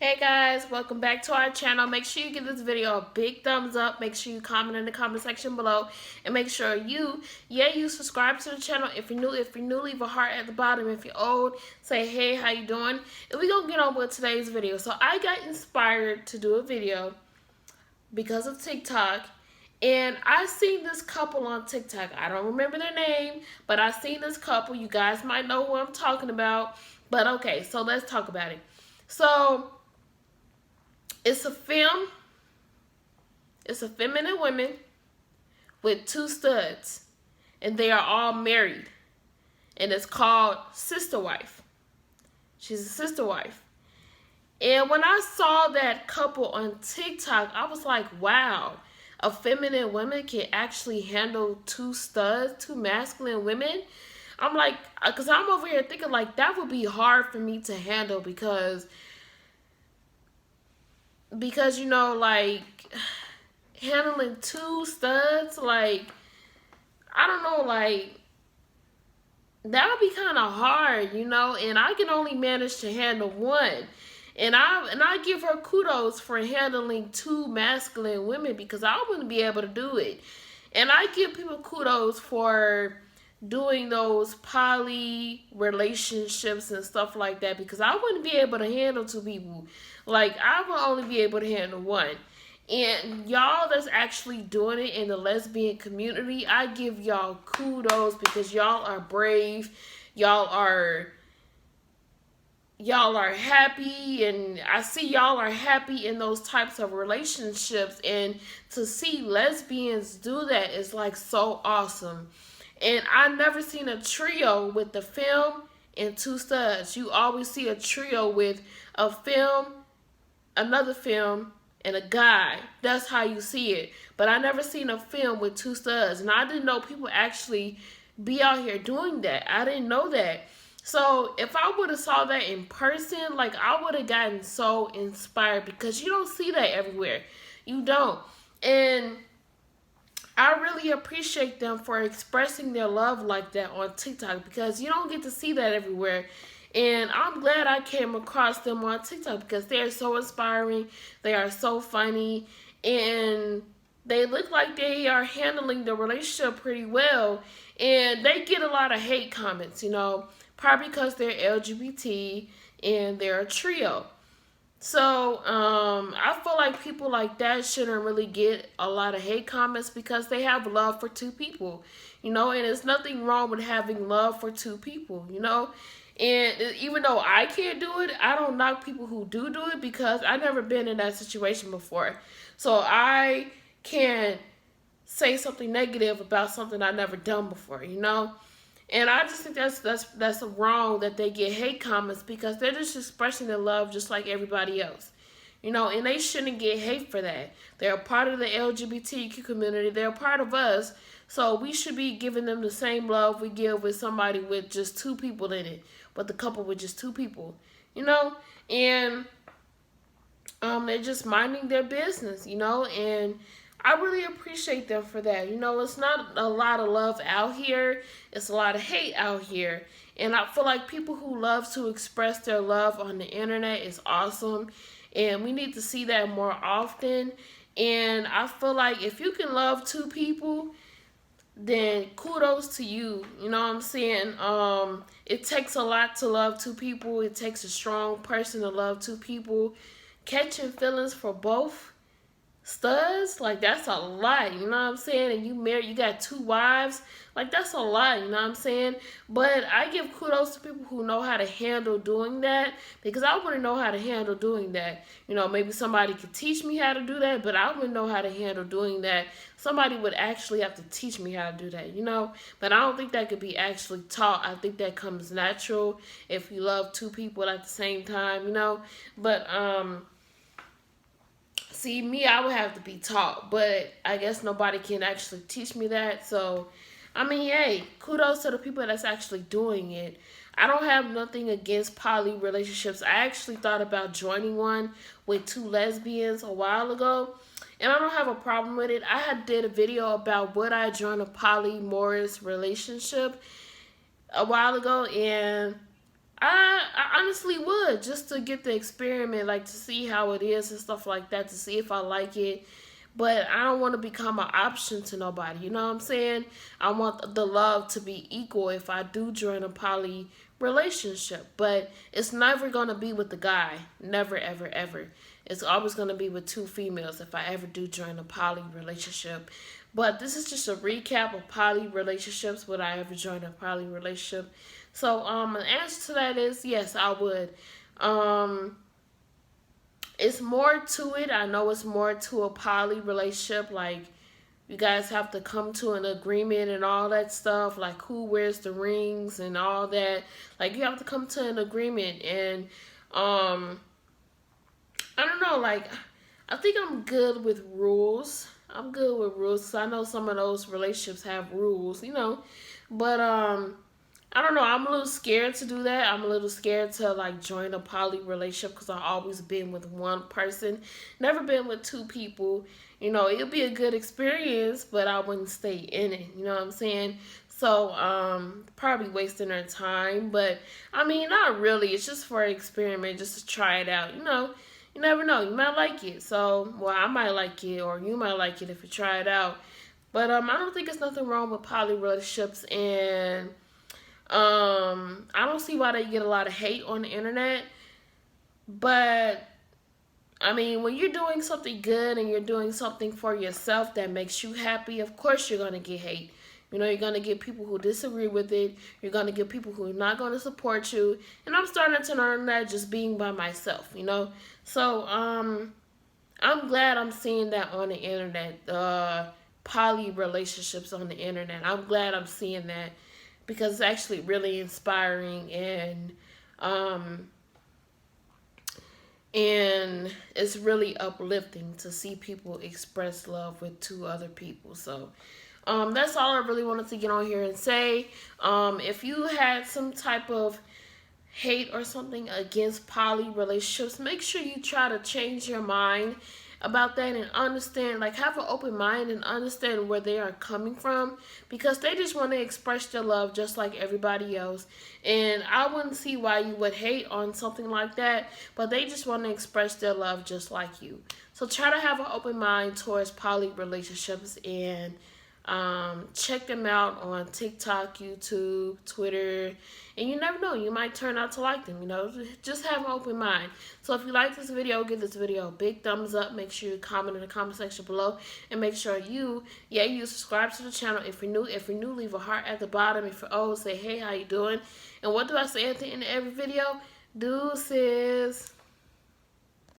Hey guys, welcome back to our channel. Make sure you give this video a big thumbs up. Make sure you comment in the comment section below. And make sure you subscribe to the channel. If you're new, leave a heart at the bottom. If you're old, say hey, how you doing? And we're going to get on with today's video. So I got inspired to do a video because of TikTok. And I seen this couple on TikTok. I don't remember their name, but I seen this couple. You guys might know who I'm talking about. But okay, so let's talk about it. So it's a film. It's a feminine woman with two studs, and they are all married, and it's called Sister Wife. She's a sister wife. And when I saw that couple on TikTok, I was like, wow, a feminine woman can actually handle two studs, two masculine women. I'm like, because I'm over here thinking like that would be hard for me to handle because you know, like handling two studs, like I don't know, like that would be kind of hard, you know. And I can only manage to handle one, and I give her kudos for handling two masculine women because I wouldn't be able to do it. And I give people kudos for doing those poly relationships and stuff like that because I wouldn't be able to handle two people. Like I would only be able to handle one. And y'all that's actually doing it in the lesbian community, I give y'all kudos because y'all are brave. Y'all are happy, and I see y'all are happy in those types of relationships, and to see lesbians do that is like so awesome. And I never seen a trio with the film and two studs. You always see a trio with a film, another film, and a guy. That's how you see it. But I never seen a film with two studs. And I didn't know people actually be out here doing that. I didn't know that. So if I would have saw that in person, like I would have gotten so inspired because you don't see that everywhere. You don't. And I really appreciate them for expressing their love like that on TikTok because you don't get to see that everywhere. And I'm glad I came across them on TikTok because they are so inspiring. They are so funny. And they look like they are handling the relationship pretty well. And they get a lot of hate comments, you know, probably because they're LGBT and they're a trio. So, I feel like people like that shouldn't really get a lot of hate comments because they have love for two people, you know, and there's nothing wrong with having love for two people, you know. And even though I can't do it, I don't knock people who do it because I've never been in that situation before. So I can't say something negative about something I've never done before, you know. And I just think that's wrong that they get hate comments because they're just expressing their love just like everybody else. You know, and they shouldn't get hate for that. They're a part of the LGBTQ community. They're a part of us. So we should be giving them the same love we give with somebody with just two people in it. But the couple with just two people. You know? And they're just minding their business, you know, and I really appreciate them for that. You know, it's not a lot of love out here. It's a lot of hate out here. And I feel like people who love to express their love on the internet is awesome. And we need to see that more often. And I feel like if you can love two people, then kudos to you. You know what I'm saying? It takes a lot to love two people. It takes a strong person to love two people. Catching feelings for both studs, like that's a lot, you know what I'm saying? And you got two wives, like that's a lot, you know what I'm saying? But I give kudos to people who know how to handle doing that because I wouldn't know how to handle doing that. You know, maybe somebody could teach me how to do that, but I wouldn't know how to handle doing that. Somebody would actually have to teach me how to do that, you know? But I don't think that could be actually taught. I think that comes natural if you love two people at the same time, you know? But see, me, I would have to be taught, but I guess nobody can actually teach me that. So, I mean, hey, kudos to the people that's actually doing it. I don't have nothing against poly relationships. I actually thought about joining one with two lesbians a while ago, and I don't have a problem with it. I had did a video about would I join a polyamorous relationship a while ago, and I honestly would, just to get the experiment, like to see how it is and stuff like that, to see if I like it. But I don't want to become an option to nobody. You know what I'm saying? I want the love to be equal if I do join a poly relationship. But it's never going to be with the guy. Never, ever, ever. It's always going to be with two females if I ever do join a poly relationship. But this is just a recap of poly relationships. Would I ever join a poly relationship? So, an answer to that is yes, I would. Um, it's more to it. I know it's more to a poly relationship. Like, you guys have to come to an agreement and all that stuff. Like, who wears the rings and all that. Like, you have to come to an agreement. And, I don't know. Like, I think I'm good with rules. I'm good with rules. 'Cause I know some of those relationships have rules, you know. But, I don't know. I'm a little scared to do that. I'm a little scared to like join a poly relationship because I've always been with one person, never been with two people. You know, it'll be a good experience, but I wouldn't stay in it. You know what I'm saying? So, probably wasting their time. But I mean, not really. It's just for an experiment, just to try it out. You know, you never know. You might like it. So, well, I might like it, or you might like it if you try it out. But I don't think there's nothing wrong with poly relationships, and I don't see why they get a lot of hate on the internet. But I mean, when you're doing something good and you're doing something for yourself that makes you happy, of course you're gonna get hate. You know, you're gonna get people who disagree with it. You're gonna get people who are not gonna support you. And I'm starting to learn that just being by myself. You know, so I'm glad I'm seeing that on the internet. Poly relationships on the internet. I'm glad I'm seeing that because it's actually really inspiring, um and it's really uplifting to see people express love with two other people. So that's all I really wanted to get on here and say. If you had some type of hate or something against poly relationships, make sure you try to change your mind about that and understand, like, have an open mind and understand where they are coming from, because they just want to express their love just like everybody else. And I wouldn't see why you would hate on something like that, but they just want to express their love just like you. So try to have an open mind towards poly relationships, and check them out on TikTok, YouTube, Twitter, and you never know, you might turn out to like them. You know, just have an open mind. So if you like this video, give this video a big thumbs up. Make sure you comment in the comment section below, and make sure you subscribe to the channel if you're new. If you're new, leave a heart at the bottom. If you're old, say hey, how you doing? And what do I say at the end of every video? Deuces.